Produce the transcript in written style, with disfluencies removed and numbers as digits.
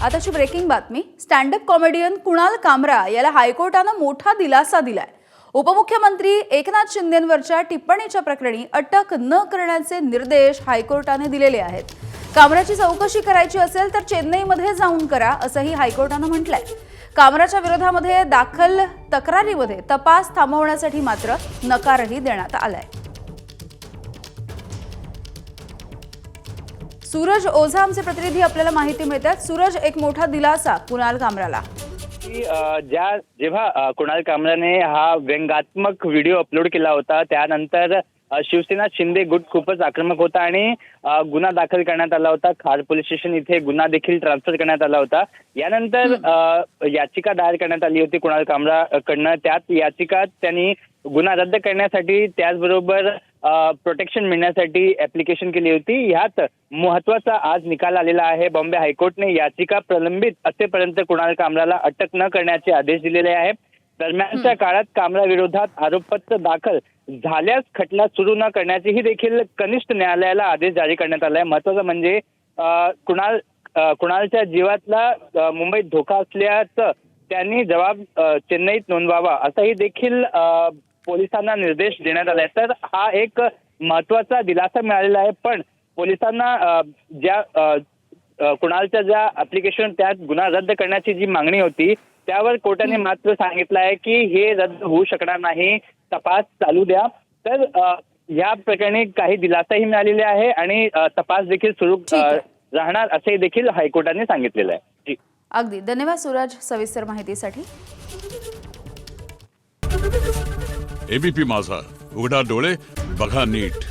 आताची ब्रेकिंग बातमी। Stand up comedian Kunal कामरा याला हायकोर्टानं मोठा दिलासा दिलाय। उपमुख्यमंत्री एकनाथ शिंदेंवरच्या टिप्पणीच्या प्रकरणी अटक न करण्याचे निर्देश हायकोर्टाने दिलेले आहेत। कामराची चौकशी करायची असेल तर चेन्नईमध्ये जाऊन करा असंही हायकोर्टानं म्हटलंय। कामराच्या विरोधामध्ये दाखल तक्रारीमध्ये तपास थांबवण्यासाठी मात्र नकारही देण्यात आलाय। सूरज ओझा आमचे प्रतिनिधी आपल्याला माहिती मिळतात। सूरज, एक मोठा दिलासा कुणाल कामराला। जेव्हा कुणाल कामराने हा व्यंगात्मक व्हिडिओ अपलोड केला होता त्यानंतर शिवसेना शिंदे गुट खूपच आक्रमक होता आणि गुन्हा दाखल करण्यात आला होता। खार पोलीस स्टेशन इथे गुन्हा देखील ट्रान्सफर करण्यात आला होता। यानंतर याचिका दायर करण्यात आली होती कुणाल कामरा कडनं। त्यात याचिकात त्यांनी गुन्हा रद्द करण्यासाठी त्याचबरोबर प्रोटेक्शन मिळण्यासाठी ऍप्लिकेशन केली होती। यात महत्वाचा आज निकाल आलेला आहे। बॉम्बे हायकोर्टने याचिका प्रलंबित असेपर्यंत कुणाल कामराला अटक न करण्याचे आदेश दिलेले आहेत। दरम्यानच्या काळात कामरा विरोधात आरोपपत्र दाखल झाल्यास खटला सुरू न करण्याचेही देखील कनिष्ठ न्यायालयाला आदेश जारी करण्यात आला आहे। महत्वाचं म्हणजे कुणालच्या जीवातला मुंबईत धोका असल्याचं त्यांनी जबाब चेन्नईत नोंदवावा असाही देखील पोलिसांना निर्देश देण्यात आलाय। तर हा एक महत्वाचा दिलासा मिळालेला आहे। पण पोलिसांना कुणालच्या ज्या ऍप्लिकेशन त्यात गुन्हा रद्द करण्याची जी मागणी होती त्यावर कोर्टाने मात्र सांगितलं आहे की हे रद्द होऊ शकणार नाही, तपास चालू द्या। तर या प्रकरणी काही दिलासाही मिळालेले आहे आणि तपास देखील सुरू राहणार असे देखील हायकोर्टाने सांगितलेलं आहे। अगदी धन्यवाद सूरज सविस्तर माहितीसाठी। एबीपी माझा, उघडा डोळे बघा नीट।